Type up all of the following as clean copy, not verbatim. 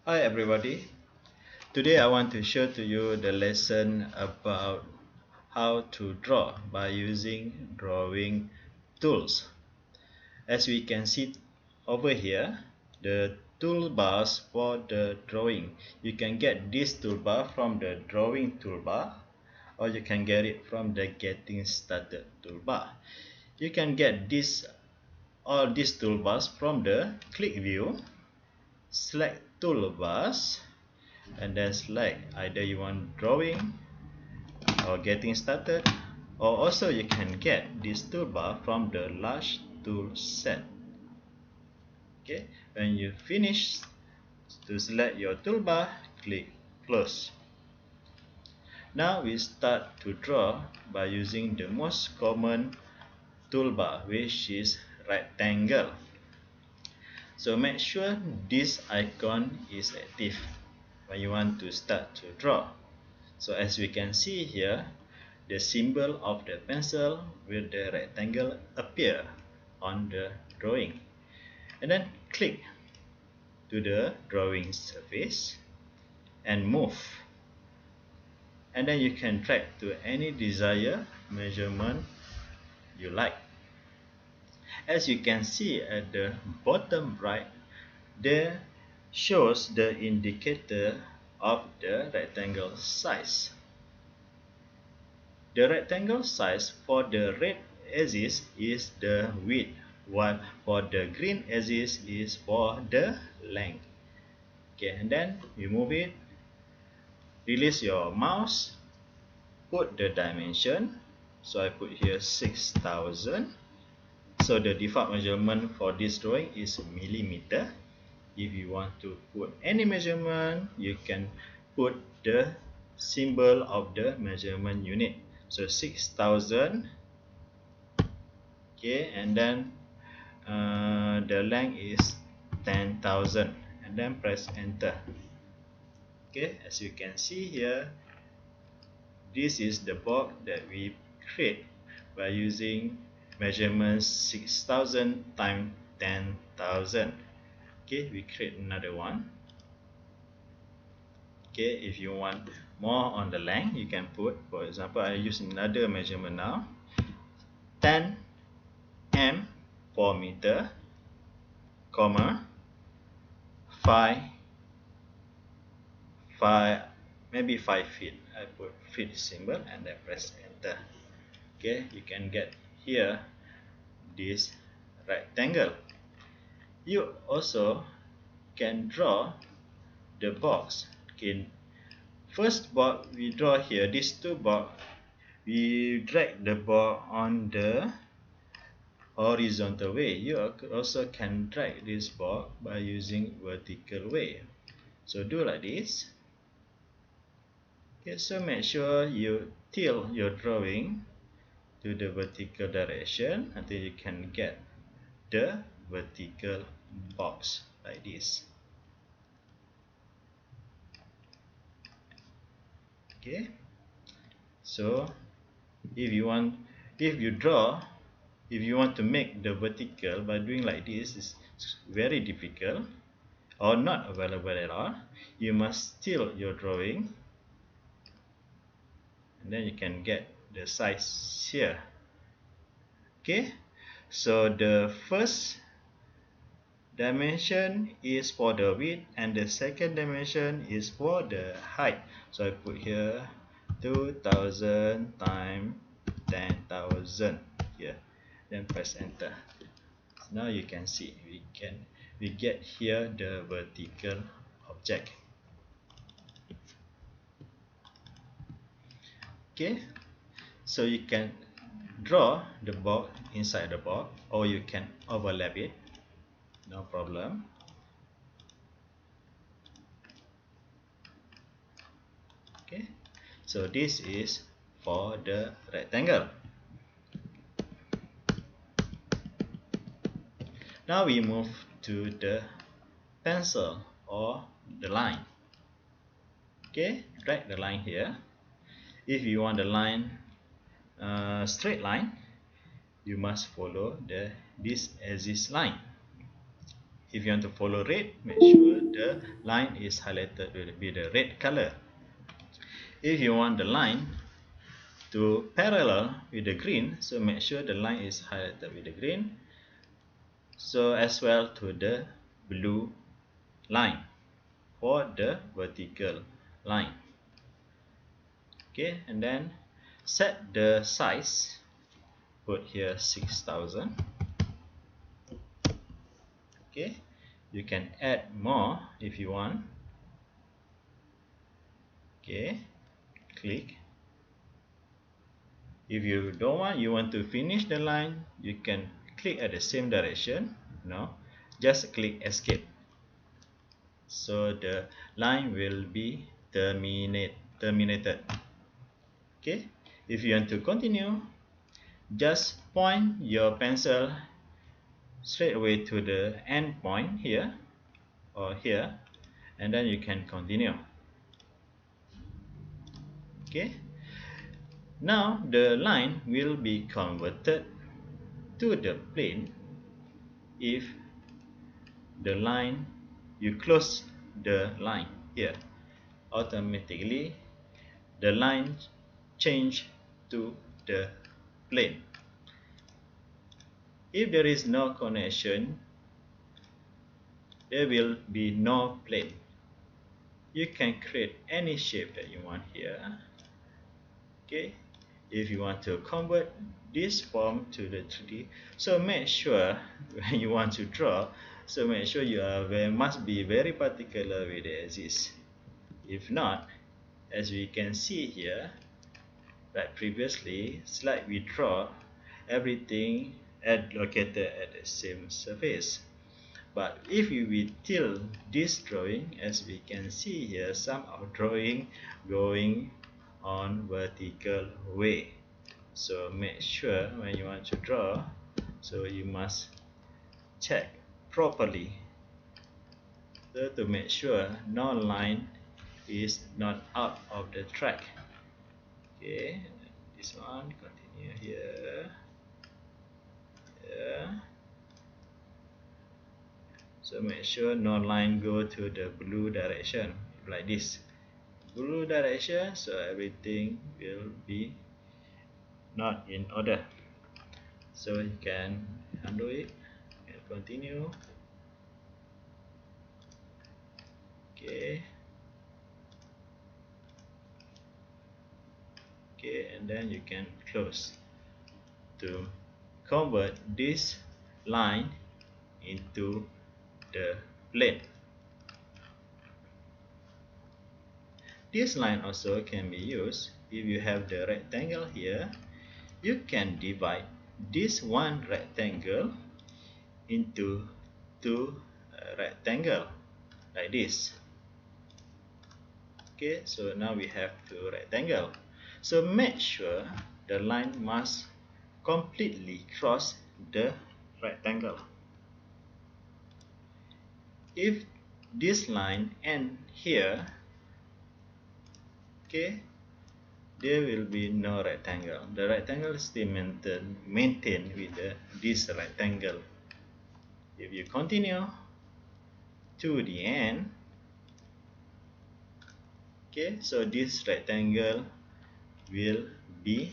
Hi everybody, today I want to show to you the lesson about how to draw by using drawing tools. As we can see over here, the toolbars for the drawing. You can get this toolbar from the drawing toolbar, or you can get it from the getting started toolbar. You can get all these toolbars from the click view, select toolbars, and then select either you want drawing or getting started, or also you can get this toolbar from the large tool set. Okay, when you finish to select your toolbar, click close. Now we start to draw by using the most common toolbar, which is rectangle. So make sure this icon is active when you want to start to draw. So as we can see here, the symbol of the pencil with the rectangle appear on the drawing. And then click to the drawing surface and move. And then you can drag to any desired measurement you like. As you can see at the bottom right, there shows the indicator of the rectangle size. The rectangle size for the red axis is the width, while for the green axis is for the length. Okay, and then you move it, release your mouse, put the dimension. So I put here 6000. So the default measurement for this drawing is millimeter. If you want to put any measurement, you can put the symbol of the measurement unit. So 6000. Okay, and then the length is 10,000, and then press enter. Okay, as you can see here, this is the box that we create by using measurements 6000 times 10,000. Okay, we create another one. Okay, if you want more on the length, you can put, for example, I use another measurement now, 10 m 4 meter, comma 5 maybe 5 feet. I put feet symbol and then press enter. Okay, you can get here this rectangle. You also can draw the box. Okay, first box we draw here, these two box, we drag the box on the horizontal way. You also can drag this box by using vertical way. So do like this. Okay, so make sure you tilt your drawing to the vertical direction until you can get the vertical box like this. Okay, so if you want to make the vertical by doing like this, is very difficult or not available at all. You must tilt your drawing, and then you can get the size here. Okay, so the first dimension is for the width and the second dimension is for the height. So I put here 2000 times 10,000 here, then press enter. Now you can see we get here the vertical object. Okay, so you can draw the box inside the box, or you can overlap it, no problem. Okay, so this is for the rectangle. Now we move to the pencil or the line. Okay, drag the line here. If you want the line straight line, you must follow this axis line. If you want to follow red, make sure the line is highlighted with the red color. If you want the line to parallel with the green, so make sure the line is highlighted with the green, so as well to the blue line for the vertical line. Okay, and then set the size, put here 6000. Okay, you can add more if you want. Okay, click. If you don't want, you want to finish the line, you can click at the same direction. No, just click escape, so the line will be terminated. Okay, if you want to continue, just point your pencil straight away to the end point here or here, and then you can continue. Okay, now the line will be converted to the plane if the line, you close the line here, automatically the line change to the plane. If there is no connection, there will be no plane. You can create any shape that you want here. Okay, if you want to convert this form to the 3D, so make sure when you want to draw, so make sure you must be very particular with the axis. If not, as we can see here, like previously, slide we draw everything located at the same surface. But if you will tilt this drawing, as we can see here, some of drawing going on vertical way. So make sure when you want to draw, so you must check properly, so to make sure no line is not out of the track. Okay, this one continue here. So make sure no line go to the blue direction, like this, blue direction, so everything will be not in order. So you can undo it and continue. Okay, and then you can close to convert this line into the plane. This line also can be used if you have the rectangle here. You can divide this one rectangle into two rectangles like this. Okay, so now we have two rectangles. So make sure the line must completely cross the rectangle. If this line ends here, okay, there will be no rectangle. The rectangle is still maintained with this rectangle. If you continue to the end, okay, so this rectangle will be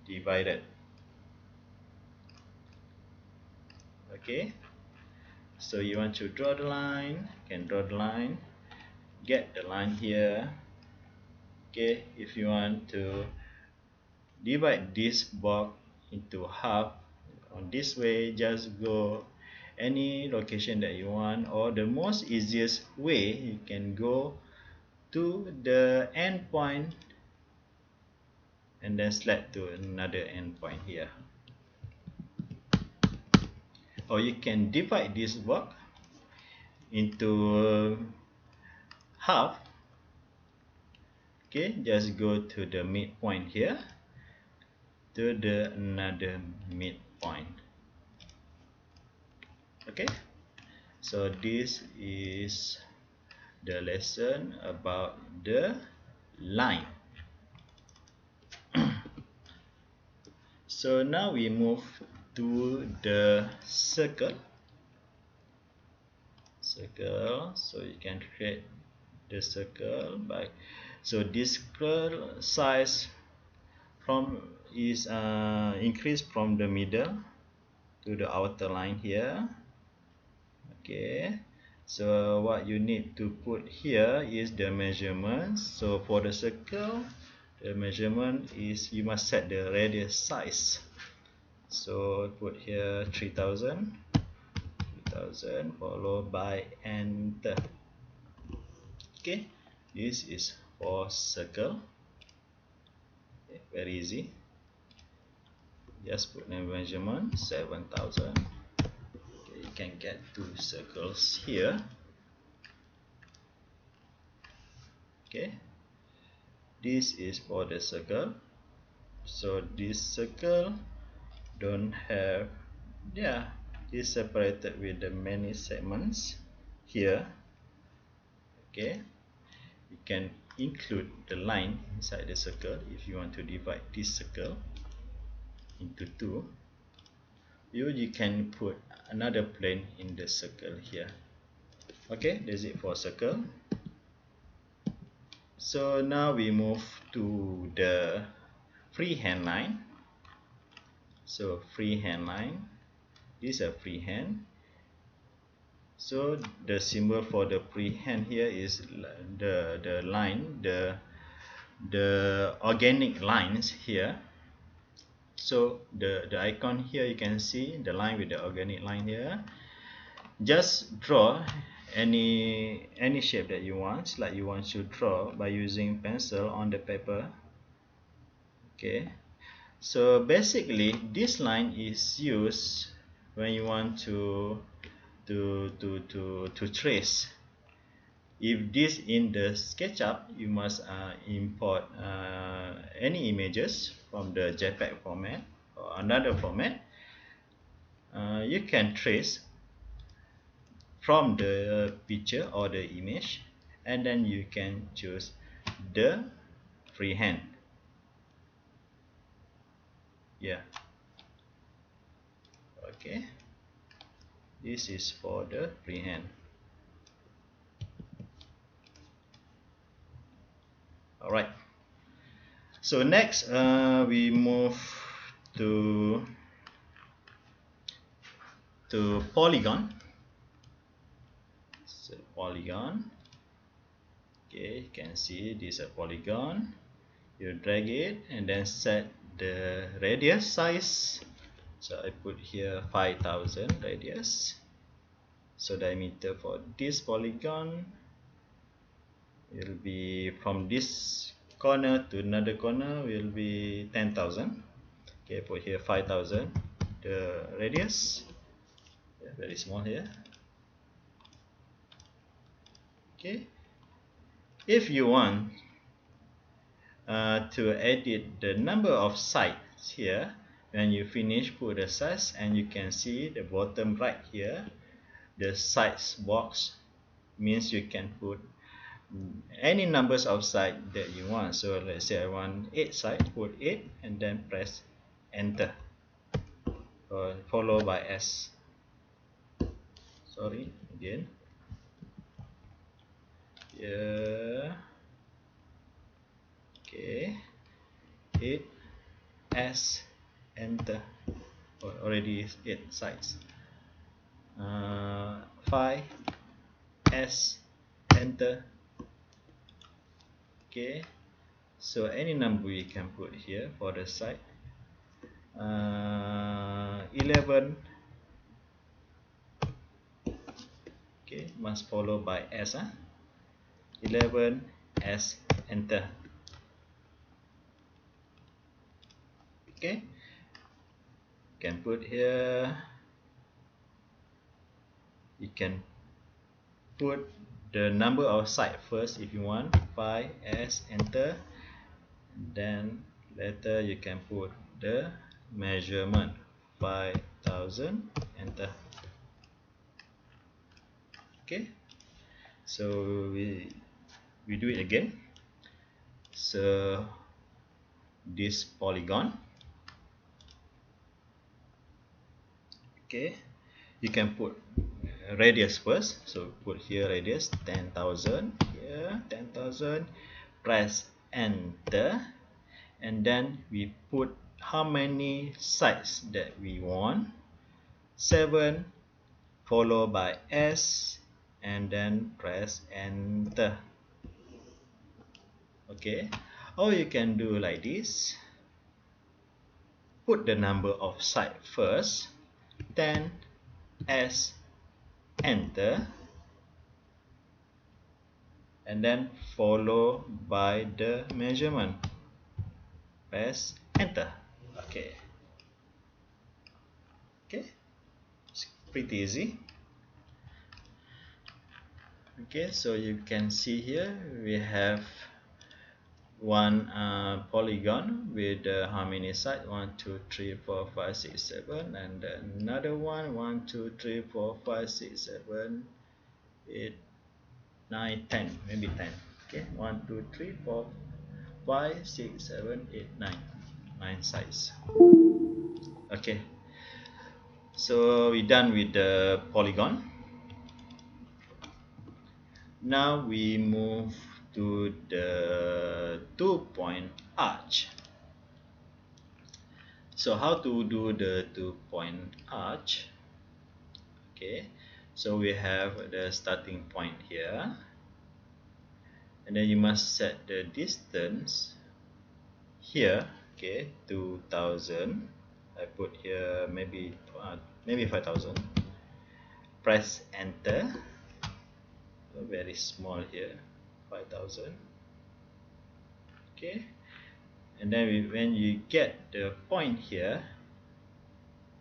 divided. Okay, so you want to draw the line, can draw the line, get the line here. Okay, if you want to divide this box into half on this way, just go any location that you want, or the most easiest way, you can go to the end point and then slide to another end point here. Or you can divide this box into half. Okay, just go to the midpoint here, to the another midpoint. Okay, so this is the lesson about the line. So now we move to the circle. So circle. So you can create the circle by, so this curl size from is increased from the middle to the outer line here. Okay, so what you need to put here is the measurement. So for the circle, the measurement is, you must set the radius size. So put here 3000 followed by enter. Okay, this is for circle. Okay, very easy. Just put the measurement 7000. Okay, you can get two circles here. Okay, this is for the circle. So this circle don't have, yeah, is separated with the many segments here. Okay, you can include the line inside the circle. If you want to divide this circle into two, you can put another plane in the circle here. Okay, that's it for circle. So now we move to the freehand line. So freehand line, this is a freehand. So the symbol for the freehand here is the line, the organic lines here. So the icon here, you can see the line with the organic line here. Just draw any shape that you want, like you want to draw by using pencil on the paper. Okay, so basically this line is used when you want to trace. If this in the SketchUp, you must import any images from the JPEG format or another format. You can trace from the picture or the image, and then you can choose the freehand. Yeah. Okay. This is for the freehand. Alright. So next, we move to polygon. So polygon. Okay, you can see this is a polygon. You drag it and then set the radius size. So I put here 5000 radius. So diameter for this polygon will be from this corner to another corner will be 10,000. Okay, put here 5000. The radius, yeah, very small here. Okay, if you want to edit the number of sides here, when you finish, put the size, and you can see the bottom right here, the size box means you can put any numbers of sides that you want. So let's say I want 8 sides, put 8 and then press enter, followed by S. Sorry, again. Yeah. Okay. 8 S, enter. Already 8 sides. 5 S, enter. Okay, so any number you can put here for the side. 11. Okay, must follow by S. 11 S, enter. Okay, can put here. You can put the number of sides first if you want. 5 S, enter. Then later you can put the measurement 5000, enter. Okay, so we do it again. So this polygon, okay, you can put radius first. So put here radius 10,000, here 10,000, press enter, and then we put how many sides that we want, 7, followed by S, and then press enter. Okay, or you can do like this, put the number of side first, 10, S, enter, and then follow by the measurement, press enter. Okay, it's pretty easy. Okay, so you can see here we have one polygon with how many sides, 1 2 3 4 5 6 7, and another one, 1 2 3 4 5 6 7 8 9 10, maybe 10. Okay, 1 2 3 4 5 6 7 8 9, 9 sides. Okay, so we're done with the polygon. Now we move to the 2-point arch. So how to do the 2-point arch? Okay, so we have the starting point here, and then you must set the distance here. Okay, 2000. I put here maybe 5000. Press enter. Very small here, 5000. Okay, and then when you get the point here,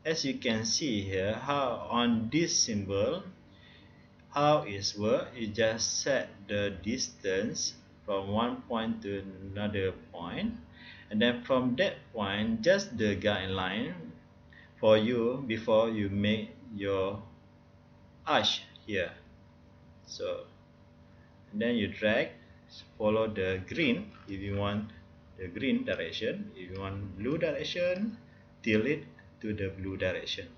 as you can see here, how on this symbol, how it works, you just set the distance from one point to another point, and then from that point, just the guideline for you before you make your arch here. So, and then you drag, follow the green if you want the green direction. If you want blue direction, tilt it to the blue direction.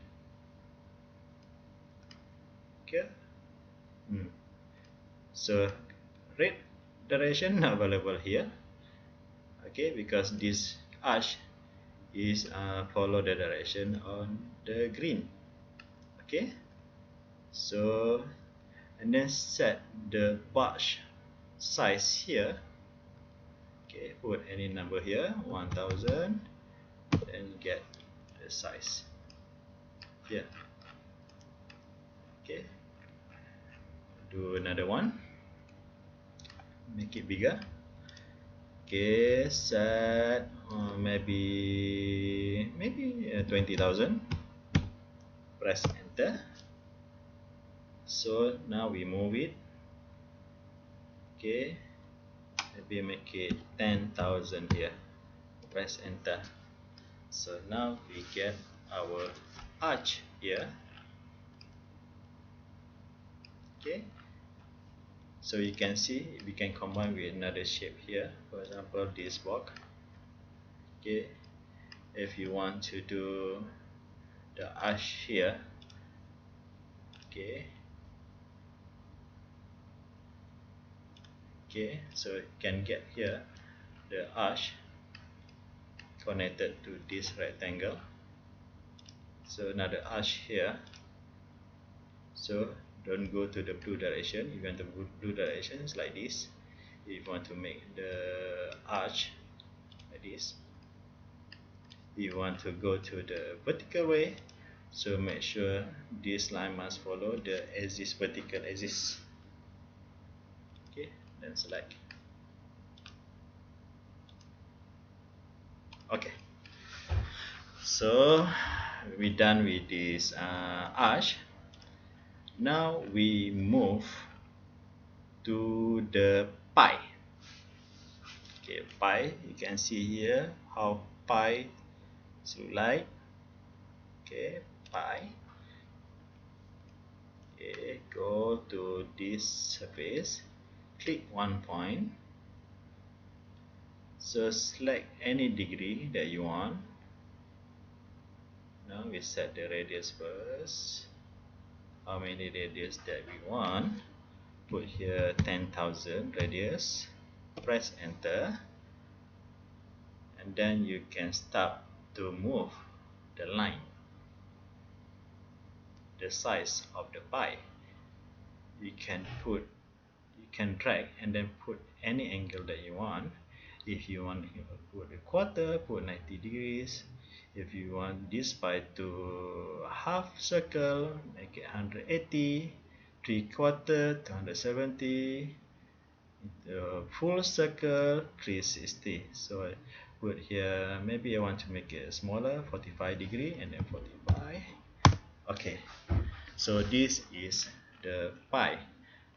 Okay. So red direction not available here. Okay, because this arch is follow the direction on the green. Okay, so and then set the patch size here. Okay, put any number here, 1000, and get the size here. Okay, do another one, make it bigger. Okay, set maybe 20,000. Press enter. So now we move it. Okay, maybe make it 10,000 here. Press enter. So now we get our arch here. Okay, so you can see we can combine with another shape here, for example this box. Okay, if you want to do the arch here, okay, so you can get here the arch connected to this rectangle. So another arch here. So don't go to the blue direction. If you want the blue direction, it's like this. If you want to make the arch like this, if you want to go to the vertical way, so make sure this line must follow the axis, vertical axis. Okay, then select. Okay, so we're done with this arch. Now we move to the pi. Okay, pi, you can see here how pi look like. Okay, pi. Okay, go to this surface, click one point. So select any degree that you want. Now we set the radius first. how many radius that we want. Put here 10,000 radius, press enter, and then you can start to move the line, the size of the pie. You can drag and then put any angle that you want. If you want to put a quarter, put 90 degrees. If you want this pie to half circle, make it 180, 3/4 270, full circle 360. So I put here, maybe I want to make it smaller, 45 degree, and then 45. Okay, so this is the pie.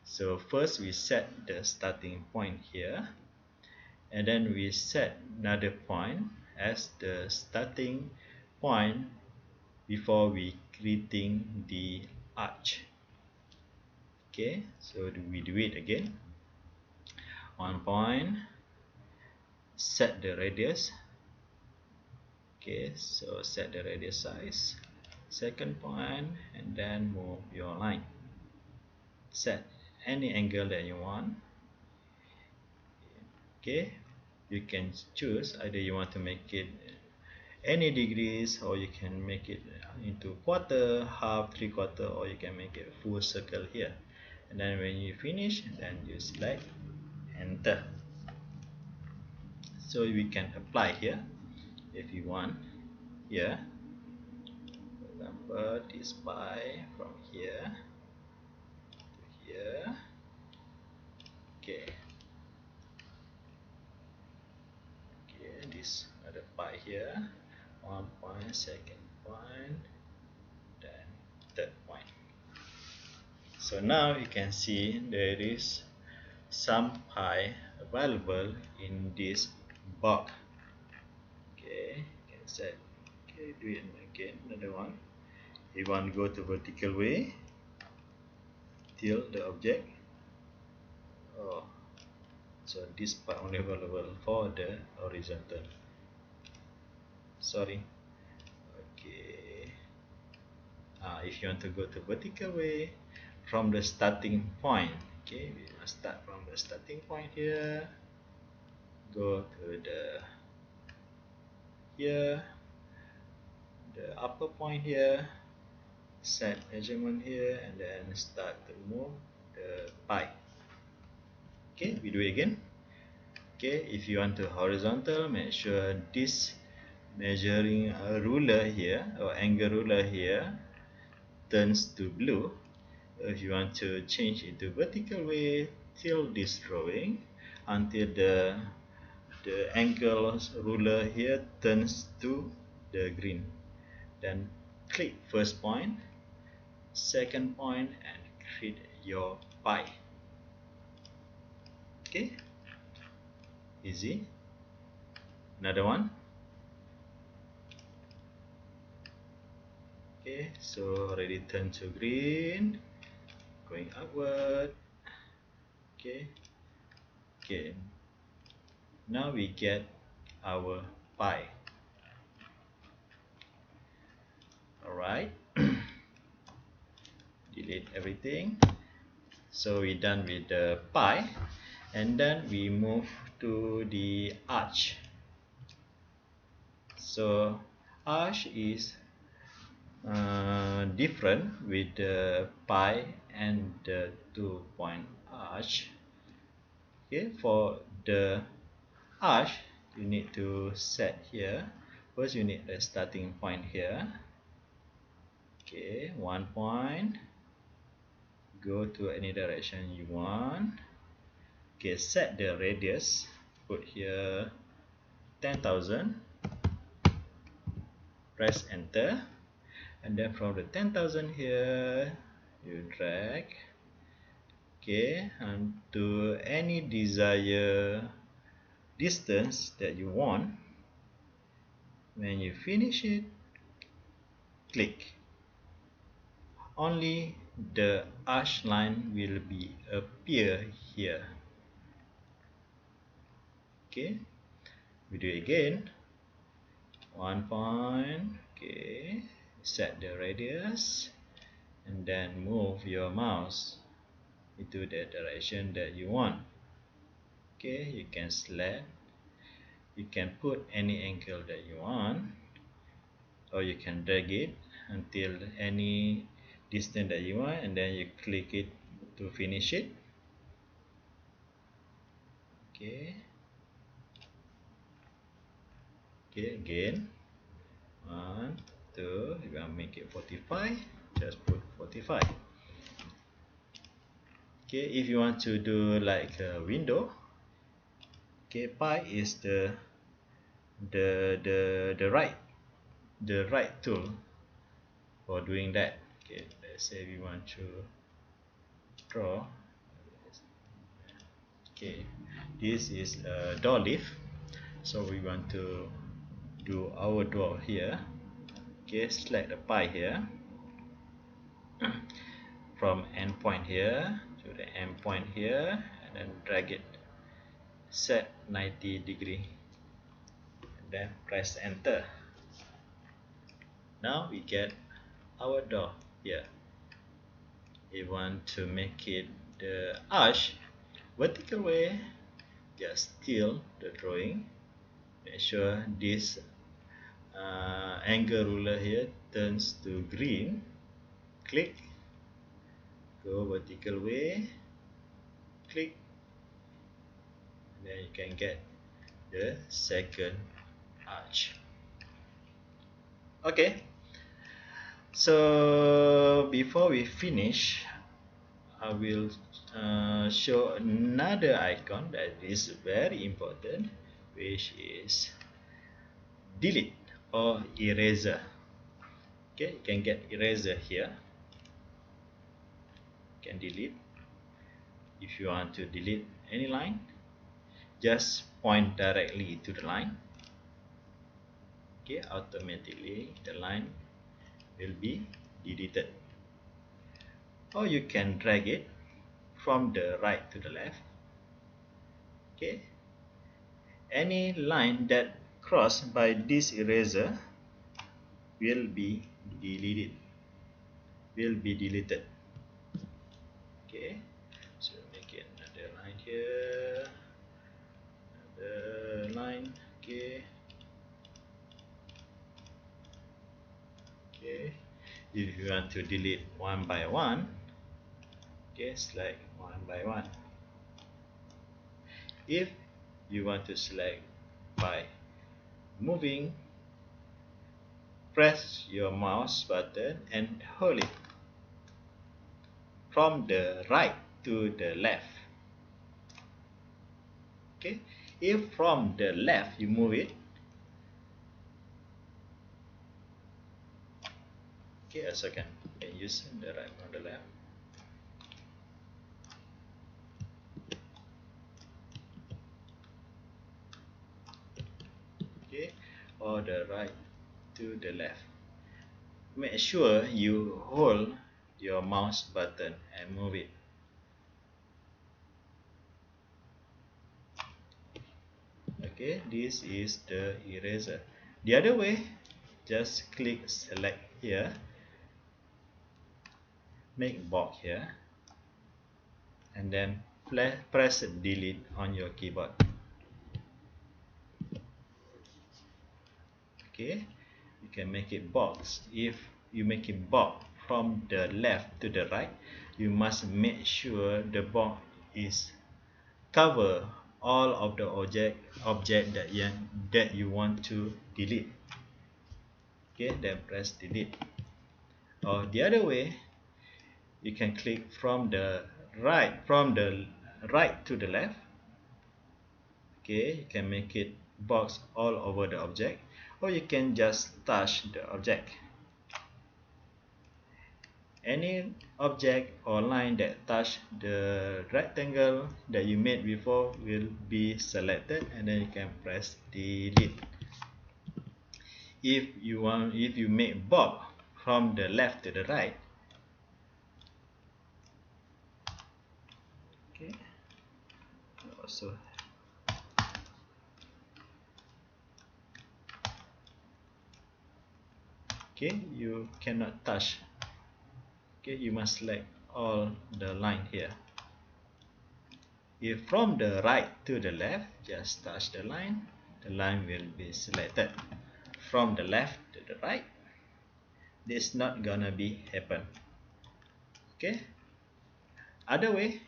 So first we set the starting point here, and then we set another point as the starting point before we creating the arch. Okay, so we do it again. 1 point, set the radius. Okay, so set the radius size. Second point, and then move your line. Set any angle that you want. Okay, you can choose either you want to make it any degrees, or you can make it into quarter, half, 3/4, or you can make it full circle here. And then when you finish, then you select enter. So we can apply here if you want. Here, for example, this pie from here to here. Okay. This other pie here, 1 point, second point, then third point. So now you can see there is some pie available in this box. Okay, you can set. Okay, do it again, another one. You want to go to vertical way, tilt the object. Oh, so this part only available for the horizontal. Sorry. Okay. If you want to go to vertical way from the starting point, okay, we must start from the starting point here. Go to the upper point here. Set measurement here, and then start to move the pie. Okay, we do it again. Okay, if you want to horizontal, make sure this measuring ruler here, or angle ruler here, turns to blue. If you want to change it to vertical way, tilt this drawing until the angle ruler here turns to the green. Then click first point, second point, and create your pie. Okay, easy. Another one. Okay, so already turned to green, going upward. Okay, now we get our pie. Alright, delete everything. So we're done with the pie, and then we move to the arch. So arch is different with the pie and the 2-point arch. Okay, for the arch, you need to set here. First, you need the starting point here. Okay, 1 point. Go to any direction you want. Okay, set the radius. Put here 10,000. Press enter, and then from the 10,000 here, you drag. Okay, and to any desired distance that you want. When you finish it, click. Only the arch line will be appear here. Okay, we do it again. 1 point. Okay, set the radius. and then move your mouse into the direction that you want. Okay, you can select, you can put any angle that you want, or you can drag it until any distance that you want, and then you click it to finish it. Okay, again, 1 2, you want to make it 45, just put 45. Okay, if you want to do like a window, okay, pi is the right tool for doing that. Okay, let's say we want to draw. Okay, this is a door lift, so we want to do our door here. Okay, select the pi here from endpoint here to the endpoint here, and then drag it, set 90 degree, and then press enter. Now we get our door here. We want to make it the arch vertical way, just tilt the drawing, make sure this angle ruler here turns to green, click, go vertical way, click, and then you can get the second arch. Okay, so before we finish, I will show another icon that is very important, which is delete or eraser. Okay, you can get eraser here. You can delete. If you want to delete any line, just point directly to the line. Okay, automatically the line will be deleted. Or you can drag it from the right to the left. Okay, any line that crossed by this eraser will be deleted, Okay, so make it another line here, another line. Okay, if you want to delete one by one, okay, select one by one. If you want to select by moving, press your mouse button and hold it from the right to the left. Okay, if from the left you move it, okay, a second, you can use the right from the left. Okay, or the right to the left. Make sure you hold your mouse button and move it. Okay, this is the eraser. The other way, just click select here, make box here, and then press delete on your keyboard. Okay, you can make it box. If you make it box from the left to the right, you must make sure the box is cover all of the object that you want to delete. Okay, then press delete. Or the other way, you can click from the right to the left. Okay, you can make it box all over the object, or you can just touch the object. Any object or line that touch the rectangle that you made before will be selected, and then you can press delete. If you make box from the left to the right, okay, also okay, you cannot touch Okay, you must select all the line here. If from the right to the left, just touch the line will be selected. From the left to the right, this not gonna be happen. Okay, other way,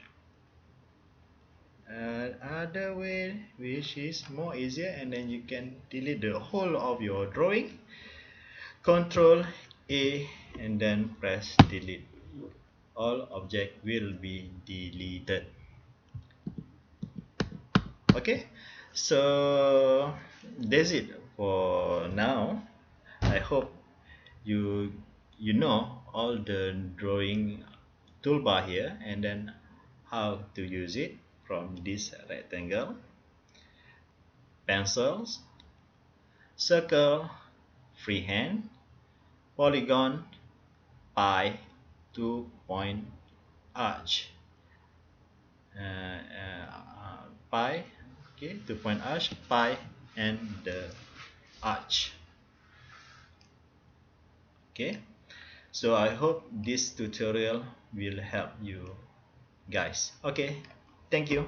which is more easier, and then you can delete the whole of your drawing. Control A and then press delete. All object will be deleted. Okay, so that's it for now. I hope you know all the drawing toolbar here, and then how to use it from this rectangle, pencils, circle, freehand, polygon, pie, 2-point arch, pie, okay, 2-point arch, pie, and the arch. Okay, so I hope this tutorial will help you guys. Okay, thank you.